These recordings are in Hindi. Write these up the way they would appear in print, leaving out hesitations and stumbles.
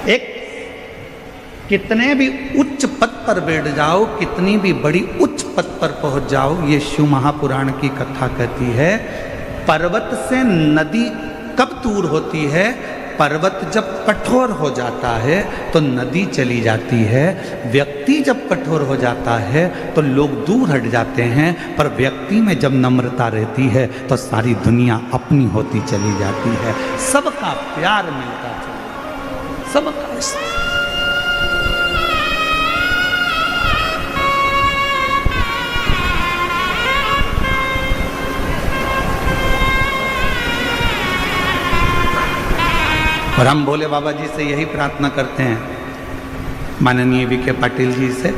एक कितने भी उच्च पद पर बैठ जाओ, कितनी भी बड़ी उच्च पद पर पहुंच जाओ, ये शिव महापुराण की कथा कहती है, पर्वत से नदी कब दूर होती है? पर्वत जब कठोर हो जाता है तो नदी चली जाती है, व्यक्ति जब कठोर हो जाता है तो लोग दूर हट जाते हैं, पर व्यक्ति में जब नम्रता रहती है तो सारी दुनिया अपनी होती चली जाती है, सबका प्यार मिलता है, सबका। और हम भोले बाबा जी से यही प्रार्थना करते हैं, माननीय वीके पाटिल जी से,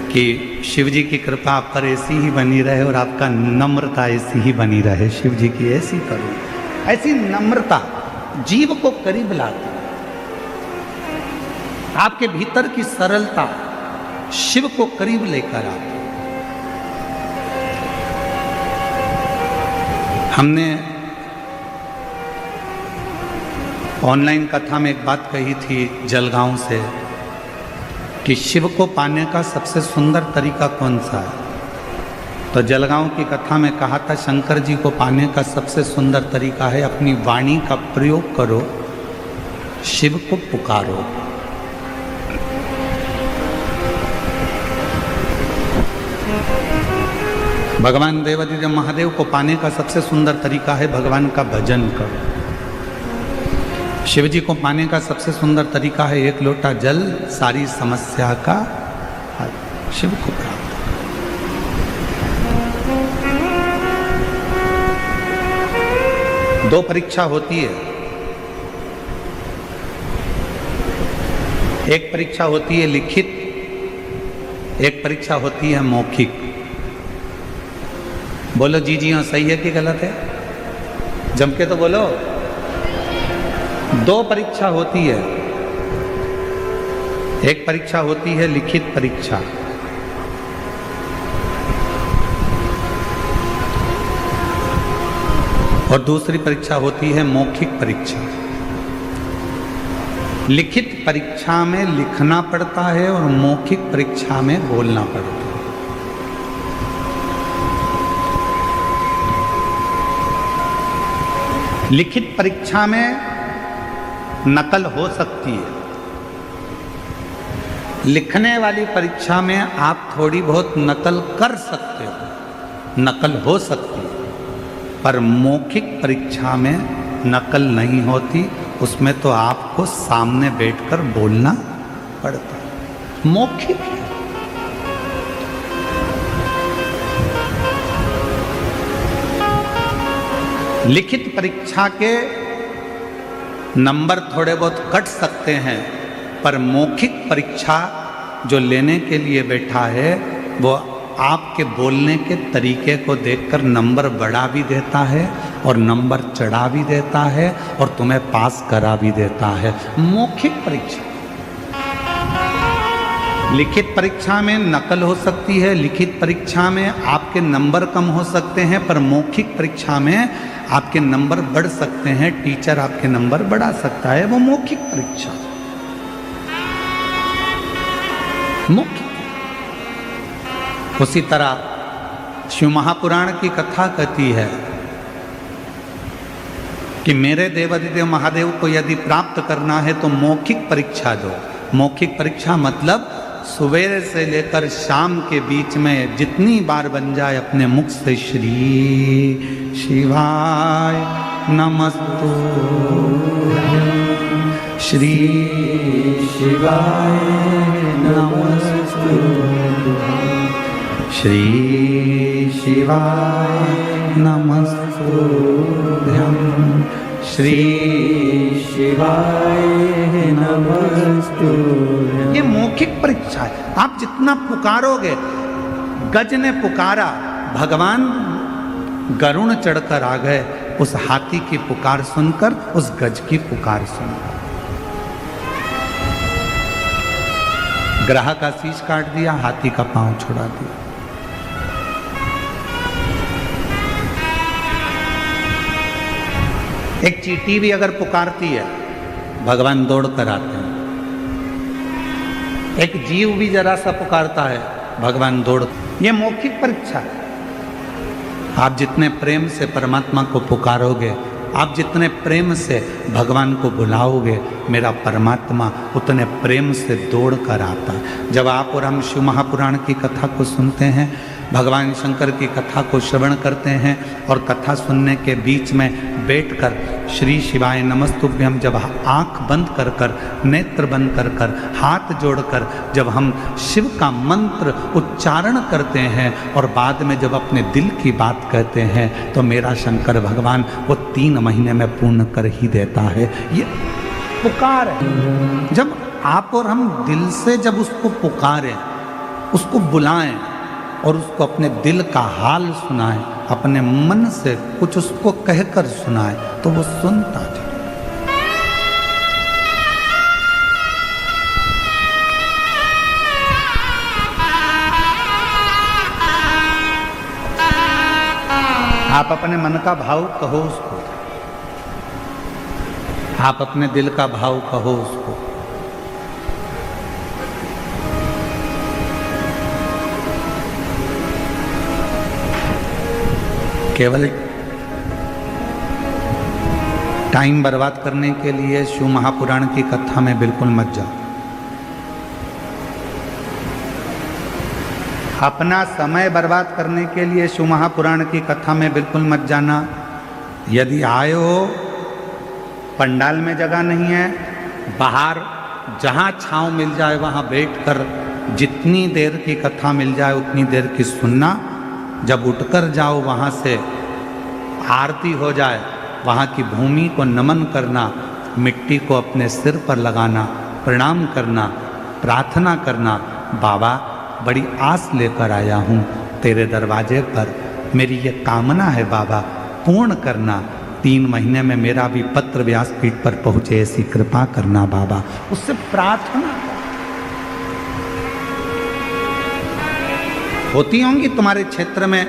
कि शिव जी की कृपा आप पर ऐसी ही बनी रहे और आपका नम्रता ऐसी ही बनी रहे। शिव जी की ऐसी करो, ऐसी नम्रता जीव को करीब लाती, आपके भीतर की सरलता शिव को करीब लेकर आती। हमने ऑनलाइन कथा में एक बात कही थी जलगांव से, कि शिव को पाने का सबसे सुंदर तरीका कौन सा है? तो जलगांव की कथा में कहा था, शंकर जी को पाने का सबसे सुंदर तरीका है अपनी वाणी का प्रयोग करो, शिव को पुकारो। भगवान देवादिदेव महादेव को पाने का सबसे सुंदर तरीका है भगवान का भजन करो। शिव जी को पाने का सबसे सुंदर तरीका है एक लोटा जल, सारी समस्या का हल, शिव को प्राप्त। दो परीक्षा होती है, एक परीक्षा होती है लिखित, एक परीक्षा होती है मौखिक। बोलो जी जी हाँ, सही है कि गलत है? जम के तो बोलो। दो परीक्षा होती है, एक परीक्षा होती है लिखित परीक्षा, और दूसरी परीक्षा होती है मौखिक परीक्षा। लिखित परीक्षा में लिखना पड़ता है और मौखिक परीक्षा में बोलना पड़ता है। लिखित परीक्षा में नकल हो सकती है, लिखने वाली परीक्षा में आप थोड़ी बहुत नकल कर सकते हो, नकल हो सकती है, पर मौखिक परीक्षा में नकल नहीं होती, उसमें तो आपको सामने बैठकर बोलना पड़ता है। मौखिक है। लिखित परीक्षा के नंबर थोड़े बहुत कट सकते हैं, पर मौखिक परीक्षा जो लेने के लिए बैठा है वो आपके बोलने के तरीके को देखकर नंबर बढ़ा भी देता है और नंबर चढ़ा भी देता है और तुम्हें पास करा भी देता है। मौखिक परीक्षा। लिखित परीक्षा में नकल हो सकती है, लिखित परीक्षा में आपके नंबर कम हो सकते हैं, पर मौखिक परीक्षा में आपके नंबर बढ़ सकते हैं, टीचर आपके नंबर बढ़ा सकता है। वो मौखिक परीक्षा, मौखिक। उसी तरह शिव महापुराण की कथा कहती है कि मेरे देवादिदेव महादेव को यदि प्राप्त करना है तो मौखिक परीक्षा दो। मौखिक परीक्षा मतलब सवेरे से लेकर शाम के बीच में जितनी बार बन जाए अपने मुख से श्री शिवाय नमस्तुभ्यं, श्री शिवाय नमस्तुभ्यं, श्री शिवाय नमस्तुभ्यं, श्री शिवाय नमस्तुभ्यं। ये मौखिक परीक्षा है। आप जितना पुकारोगे, गज ने पुकारा, भगवान गरुण चढ़कर आ गए उस हाथी की पुकार सुनकर, उस गज की पुकार सुनकर। ग्राह का शीश काट दिया, हाथी का पांव छुड़ा दिया। एक चींटी भी अगर पुकारती है, भगवान दौड़ कर आते हैं। एक जीव भी जरा सा पुकारता है, भगवान दौड़। ये मौखिक परीक्षा है। आप जितने प्रेम से परमात्मा को पुकारोगे, आप जितने प्रेम से भगवान को बुलाओगे, मेरा परमात्मा उतने प्रेम से दौड़ कर आता है। जब आप और हम शिव महापुराण की कथा को सुनते हैं, भगवान शंकर की कथा को श्रवण करते हैं और कथा सुनने के बीच में बैठकर श्री शिवाय नमस्तुभ्यम जब आंख बंद कर कर, नेत्र बंद कर कर, हाथ जोड़कर जब हम शिव का मंत्र उच्चारण करते हैं और बाद में जब अपने दिल की बात कहते हैं, तो मेरा शंकर भगवान वो 3 महीने में पूर्ण कर ही देता है। ये पुकार है। जब आप और हम दिल से जब उसको पुकारें, उसको बुलाएं और उसको अपने दिल का हाल सुनाएं, अपने मन से कुछ उसको कहकर सुनाएं, तो वो सुनता है। आप अपने मन का भाव कहो उसको, आप अपने दिल का भाव कहो उसको। केवल टाइम बर्बाद करने के लिए शिव महापुराण की कथा में बिल्कुल मत जाओ। अपना समय बर्बाद करने के लिए शिव महापुराण की कथा में बिल्कुल मत जाना। यदि आए हो, पंडाल में जगह नहीं है, बाहर जहाँ छांव मिल जाए वहाँ बैठकर जितनी देर की कथा मिल जाए उतनी देर की सुनना। जब उठकर जाओ वहाँ से आरती हो जाए, वहाँ की भूमि को नमन करना, मिट्टी को अपने सिर पर लगाना, प्रणाम करना, प्रार्थना करना, बाबा बड़ी आस लेकर आया हूँ तेरे दरवाजे पर, मेरी ये कामना है बाबा पूर्ण करना। 3 महीने में मेरा भी पत्र व्यासपीठ पर पहुँचे, ऐसी कृपा करना बाबा। उससे प्रार्थना होती होंगी तुम्हारे क्षेत्र में।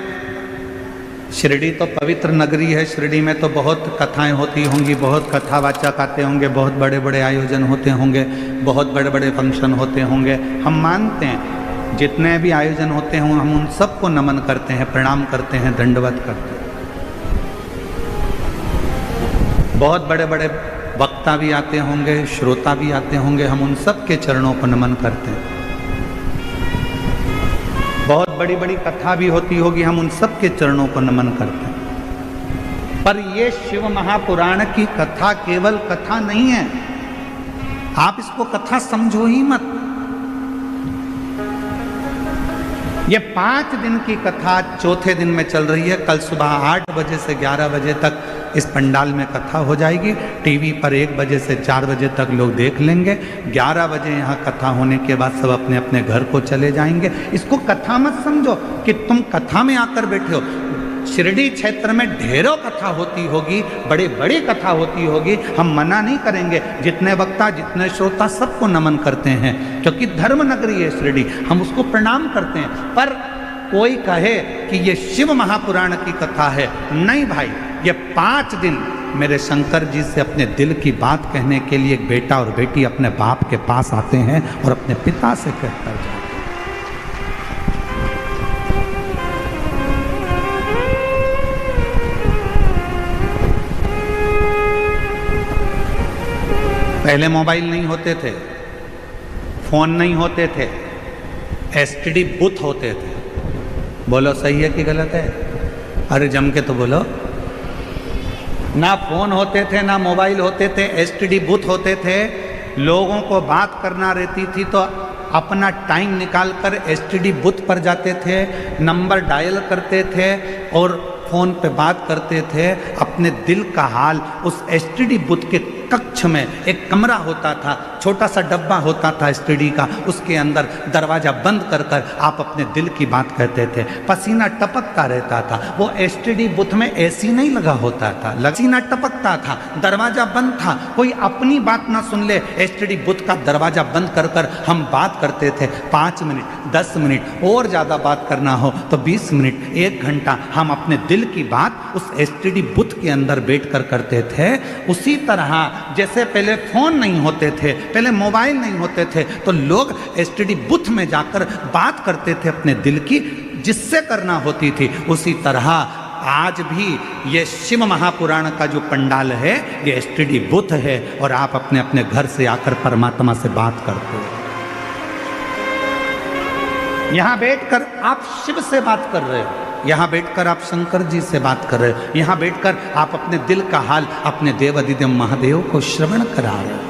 शिरडी तो पवित्र नगरी है, शिरडी में तो बहुत कथाएं होती होंगी, बहुत कथावाचक आते होंगे, बहुत बड़े बड़े आयोजन होते होंगे, बहुत बड़े बड़े फंक्शन होते होंगे। हम मानते हैं जितने भी आयोजन होते हों, हम उन सबको नमन करते हैं, प्रणाम करते हैं, दंडवत करते हैं। बहुत बड़े बड़े वक्ता भी आते होंगे, श्रोता भी आते होंगे, हम उन सब के चरणों को नमन करते हैं। बहुत बड़ी बड़ी कथा भी होती होगी, हम उन सब के चरणों को नमन करते हैं। पर ये शिव महापुराण की कथा केवल कथा नहीं है। आप इसको कथा समझो ही मत। ये 5 दिन की कथा 4थे दिन में चल रही है। कल सुबह 8 बजे से 11 बजे तक इस पंडाल में कथा हो जाएगी। टीवी पर 1 बजे से 4 बजे तक लोग देख लेंगे। 11 बजे यहाँ कथा होने के बाद सब अपने अपने घर को चले जाएंगे। इसको कथा मत समझो कि तुम कथा में आकर बैठे हो। शिरडी क्षेत्र में ढेरों कथा होती होगी, बड़ी बड़ी कथा होती होगी, हम मना नहीं करेंगे। जितने वक्ता, जितने श्रोता, सबको नमन करते हैं, क्योंकि धर्म नगरी है शिरडी, हम उसको प्रणाम करते हैं। पर कोई कहे कि ये शिव महापुराण की कथा है, नहीं भाई, ये 5 दिन मेरे शंकर जी से अपने दिल की बात कहने के लिए एक बेटा और बेटी अपने बाप के पास आते हैं और अपने पिता से कहकर जाते हैं। पहले मोबाइल नहीं होते थे, फोन नहीं होते थे, एसटीडी बूथ होते थे। बोलो सही है कि गलत है? अरे जम के तो बोलो। ना फोन होते थे, ना मोबाइल होते थे, एसटीडी बूथ होते थे। लोगों को बात करना रहती थी तो अपना टाइम निकालकर एसटीडी बूथ पर जाते थे, नंबर डायल करते थे और फोन पे बात करते थे। अपने दिल का हाल उस एसटीडी बूथ के कक्ष में एक कमरा होता था, छोटा सा डब्बा होता था एसटीडी का, उसके अंदर दरवाजा बंद कर कर आप अपने दिल की बात कहते थे। पसीना टपकता रहता था। वो एसटीडी बूथ में एसी नहीं लगा होता था, पसीना टपकता था, दरवाजा बंद था। कोई अपनी बात ना सुन ले, एसटीडी बूथ का दरवाजा बंद कर कर हम बात करते थे। 5 मिनट, 10 मिनट और ज़्यादा बात करना हो तो 20 मिनट, 1 घंटा हम अपने दिल की बात उस एसटीडी बूथ के अंदर बैठ कर करते थे। उसी तरह जैसे पहले फोन नहीं होते थे, पहले मोबाइल नहीं होते थे, तो लोग एसटीडी बूथ में जाकर बात करते थे अपने दिल की, जिससे करना होती थी। उसी तरह आज भी ये शिव महापुराण का जो पंडाल है ये एसटीडी बूथ है, और आप अपने अपने घर से आकर परमात्मा से बात करते हो। यहां बैठकर आप शिव से बात कर रहे हो, यहां बैठकर आप शंकर जी से बात कर रहे हो, यहां बैठकर आप अपने दिल का हाल अपने देव अधिदेव महादेव को श्रवण करा रहे हो।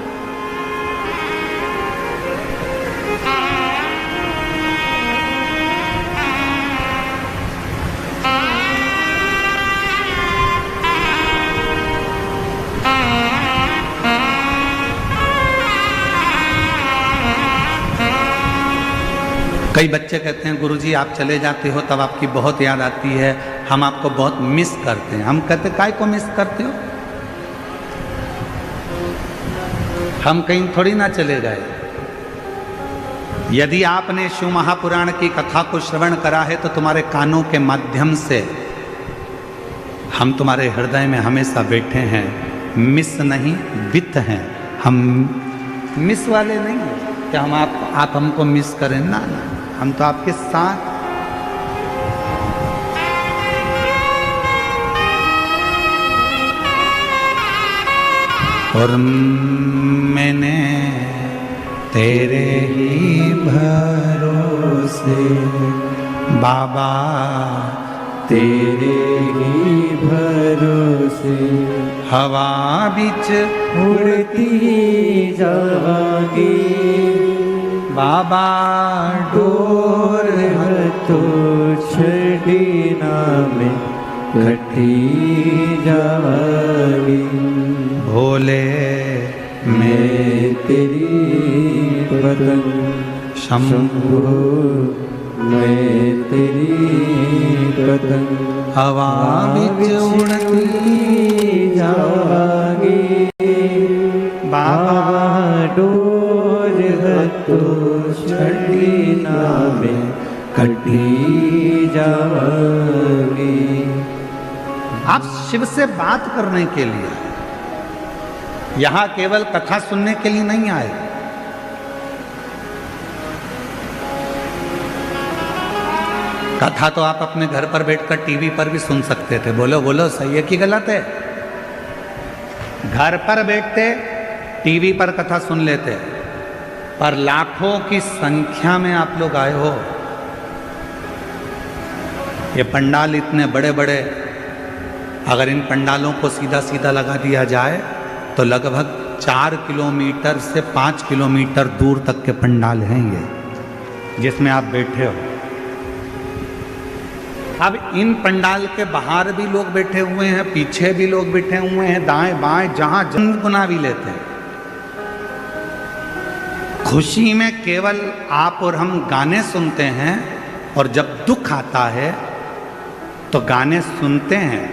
कई बच्चे कहते हैं गुरुजी आप चले जाते हो तब आपकी बहुत याद आती है, हम आपको बहुत मिस करते हैं। हम कहते काय को मिस करते हो? हम कहीं थोड़ी ना चले गए। यदि आपने शिव महापुराण की कथा को श्रवण करा है तो तुम्हारे कानों के माध्यम से हम तुम्हारे हृदय में हमेशा बैठे हैं। मिस नहीं, वित हैं हम, मिस वाले नहीं हैं कि हम आप हमको मिस करें ना, हम तो आपके साथ। और मैंने तेरे ही भरोसे बाबा, तेरे ही भरोसे हवा बिच उड़ती जावांगी बाबा, डोर तो छड़ीना में कटी जावांगी। भोले मैं तेरी पतंग शंभो, मैं तेरी पतंग हवा बिच उड़ती जावांगी बाबा, डोर तो छड़ीना में कटी जावांगी। आप शिव से बात करने के लिए, यहां केवल कथा सुनने के लिए नहीं आए। कथा तो आप अपने घर पर बैठकर टीवी पर भी सुन सकते थे। बोलो बोलो, सही है कि गलत है? घर पर बैठते टीवी पर कथा सुन लेते, पर लाखों की संख्या में आप लोग आए हो। ये पंडाल इतने बड़े बड़े, अगर इन पंडालों को सीधा सीधा लगा दिया जाए तो लगभग 4 किलोमीटर से 5 किलोमीटर दूर तक के पंडाल हैं ये, जिसमें आप बैठे हो। अब इन पंडाल के बाहर भी लोग बैठे हुए हैं, पीछे भी लोग बैठे हुए हैं, दाएं बाएं जहां गुना भी लेते हैं। खुशी में केवल आप और हम गाने सुनते हैं, और जब दुख आता है तो गाने सुनते हैं,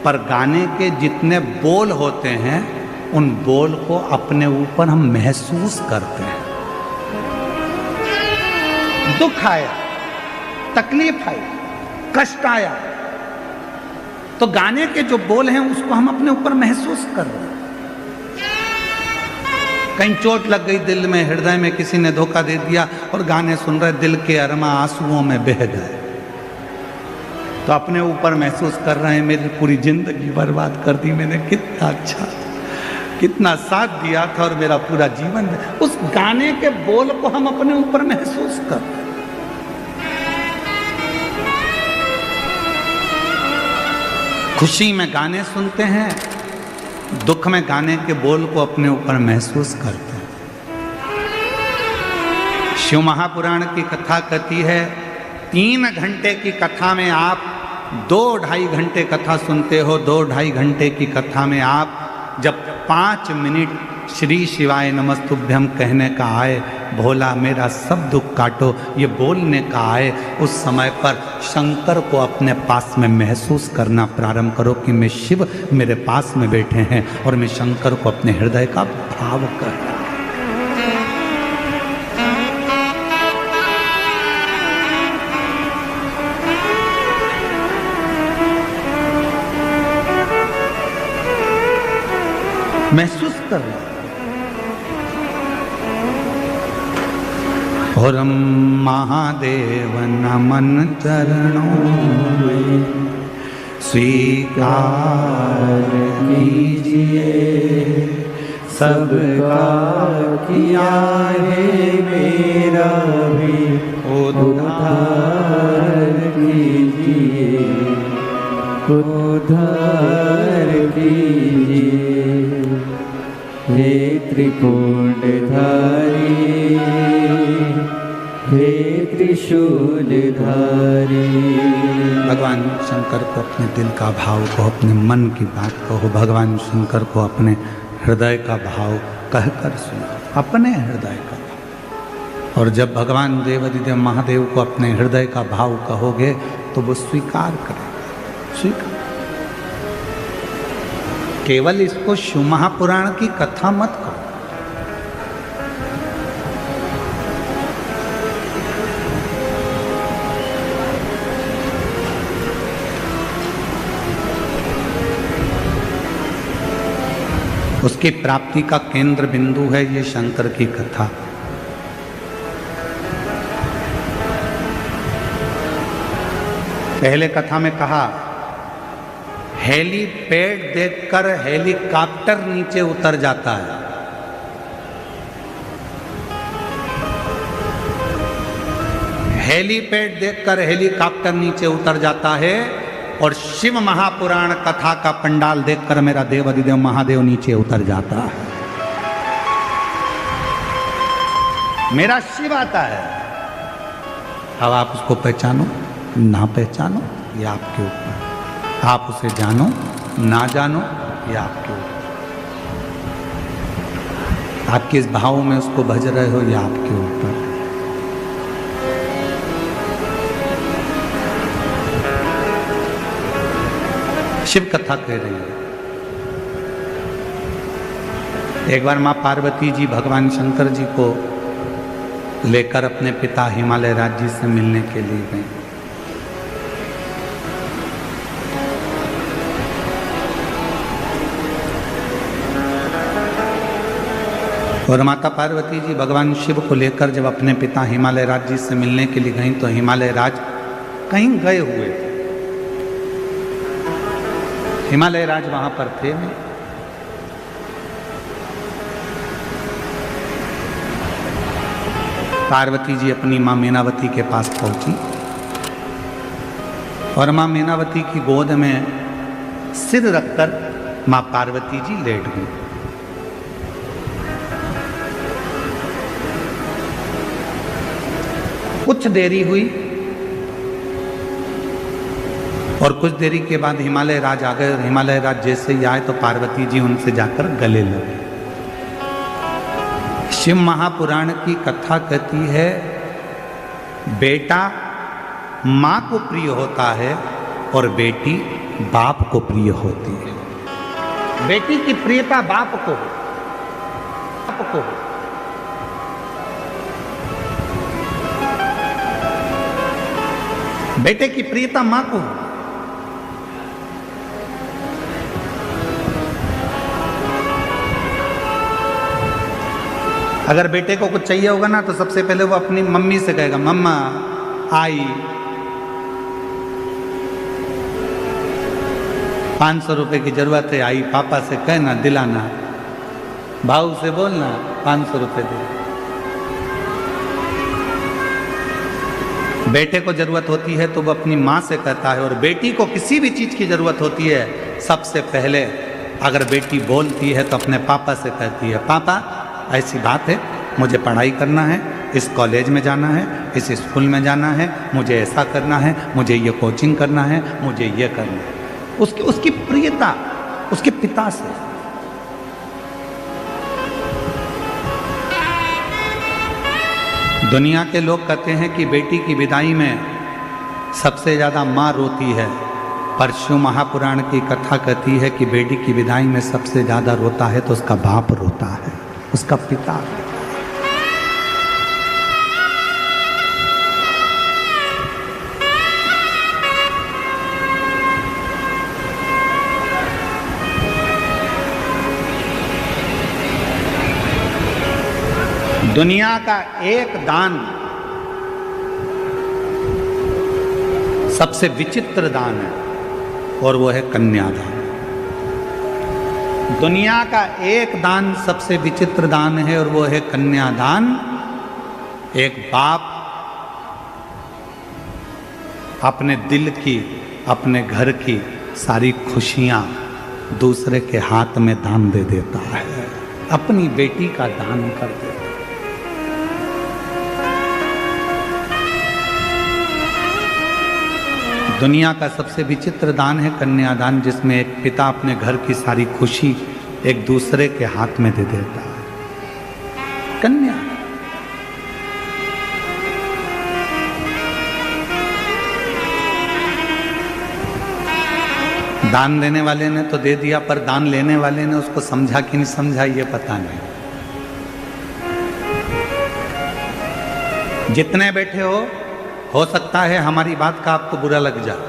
पर गाने के जितने बोल होते हैं उन बोल को अपने ऊपर हम महसूस करते हैं। दुख आया, तकलीफ आई, कष्ट आया, तो गाने के जो बोल हैं उसको हम अपने ऊपर महसूस कर रहे हैं। कहीं चोट लग गई दिल में, हृदय में किसी ने धोखा दे दिया और गाने सुन रहे, दिल के अरमा आंसुओं में बह गए, तो अपने ऊपर महसूस कर रहे हैं मेरी पूरी जिंदगी बर्बाद कर दी मैंने, कितना अच्छा, कितना साथ दिया था और मेरा पूरा जीवन। उस गाने के बोल को हम अपने ऊपर महसूस कर रहे हैं। खुशी में गाने सुनते हैं, दुख में गाने के बोल को अपने ऊपर महसूस करते हैं। शिव महापुराण की कथा कहती है 3 घंटे की कथा में आप 2-2.5 घंटे कथा सुनते हो। 2-2.5 घंटे की कथा में आप जब 5 मिनट श्री शिवाय नमस्तुभ्यम कहने का आए, भोला मेरा सब दुख काटो, ये बोलने का आए, उस समय पर शंकर को अपने पास में महसूस करना प्रारंभ करो कि मैं शिव मेरे पास में बैठे हैं और मैं शंकर को अपने हृदय का भाव कर रहा हूं। महसूस कर रहे हैं। और महादेव नमन चरणों में स्वीकार कीजिए, सबका किया है मेरा भी उद्धार कीजिए, उद्धार कीजिए। हे त्रिपुंडधारी, हे त्रिशूलधारी। भगवान शंकर को अपने दिल का भाव कहो, अपने मन की बात कहो, भगवान शंकर को अपने हृदय का भाव कहकर सुनो, अपने हृदय का भाव। और जब भगवान देवाधिदेव महादेव को अपने हृदय का भाव कहोगे तो वो स्वीकार करेगा, स्वीकार। केवल इसको शिव महापुराण की कथा मत कहो, उसकी प्राप्ति का केंद्र बिंदु है ये शंकर की कथा। पहले कथा में कहा हेलीपैड देखकर हेलीकॉप्टर नीचे उतर जाता है। हेलीपैड देखकर हेलीकॉप्टर नीचे उतर जाता है और शिव महापुराण कथा का पंडाल देखकर मेरा देव अधिदेव महादेव नीचे उतर जाता है। मेरा शिव आता है। अब आप उसको पहचानो ना पहचानो ये आपके ऊपर, आप उसे जानो ना जानो ये आपके ऊपर, आप किस भाव में उसको भज रहे हो ये आपके ऊपर। शिव कथा कह रही है। एक बार मां पार्वती जी भगवान शंकर जी को लेकर अपने पिता हिमालय राज जी से मिलने के लिए गए। और माता पार्वती जी भगवान शिव को लेकर जब अपने पिता हिमालय राज जी से मिलने के लिए गई तो हिमालय राज कहीं गए हुए थे। हिमालय राज वहां पर थे नहीं। पार्वती जी अपनी मां मीनावती के पास पहुंची और मां मीनावती की गोद में सिर रखकर मां पार्वती जी लेट गई। कुछ देरी हुई और कुछ देरी के बाद हिमालय राज आ गए और हिमालय राज जैसे ही आए तो पार्वती जी उनसे जाकर गले लगे। शिव महापुराण की कथा कहती है बेटा मां को प्रिय होता है और बेटी बाप को प्रिय होती है। बेटी की प्रियता बाप को हो, बेटे की प्रियता मां को हो। अगर बेटे को कुछ चाहिए होगा ना तो सबसे पहले वो अपनी मम्मी से कहेगा मम्मा आई 500 रुपए की जरूरत है, आई पापा से कहना दिलाना, भाऊ से बोलना 500 रुपए दे। बेटे को जरूरत होती है तो वो अपनी माँ से कहता है और बेटी को किसी भी चीज की जरूरत होती है सबसे पहले अगर बेटी बोलती है तो अपने पापा से कहती है पापा ऐसी बात है, मुझे पढ़ाई करना है, इस कॉलेज में जाना है, इस स्कूल में जाना है, मुझे ऐसा करना है, मुझे ये कोचिंग करना है, मुझे ये करना है। उसकी प्रियता उसके पिता से। दुनिया के लोग कहते हैं कि बेटी की विदाई में सबसे ज्यादा माँ रोती है, पर शिव महापुराण की कथा कहती है कि बेटी की विदाई में सबसे ज्यादा रोता है तो उसका बाप रोता है, उसका पिता। दुनिया का एक दान सबसे विचित्र दान है और वो है कन्यादान। दुनिया का एक दान सबसे विचित्र दान है और वो है कन्यादान। एक बाप अपने दिल की, अपने घर की सारी खुशियां दूसरे के हाथ में दान दे देता है, अपनी बेटी का दान कर देता है। दुनिया का सबसे विचित्र दान है कन्यादान, जिसमें एक पिता अपने घर की सारी खुशी एक दूसरे के हाथ में दे देता है। कन्या दान देने वाले ने तो दे दिया, पर दान लेने वाले ने उसको समझा कि नहीं समझा ये पता नहीं। जितने बैठे हो सकता है हमारी बात का आपको बुरा लग जाए,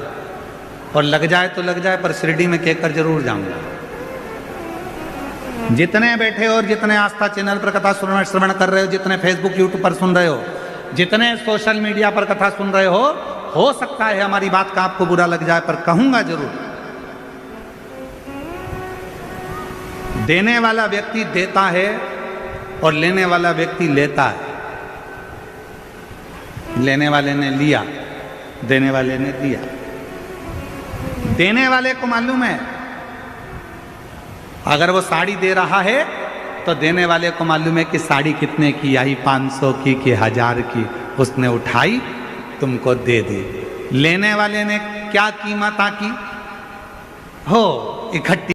और लग जाए तो लग जाए, पर शिरडी में कहकर जरूर जाऊंगा। जितने बैठे हो और जितने आस्था चैनल पर कथा श्रवण कर रहे हो, जितने फेसबुक यूट्यूब पर सुन रहे हो, जितने सोशल मीडिया पर कथा सुन रहे हो सकता है हमारी बात का आपको बुरा लग जाए, पर कहूंगा जरूर। देने वाला व्यक्ति देता है और लेने वाला व्यक्ति लेता है। लेने वाले ने लिया, देने वाले ने दिया। देने वाले को मालूम है अगर वो साड़ी दे रहा है तो देने वाले को मालूम है कि साड़ी कितने की आई, 500 की कि 1000 की। उसने उठाई, तुमको दे दी। लेने वाले ने क्या कीमत आकी हो इकट्ठी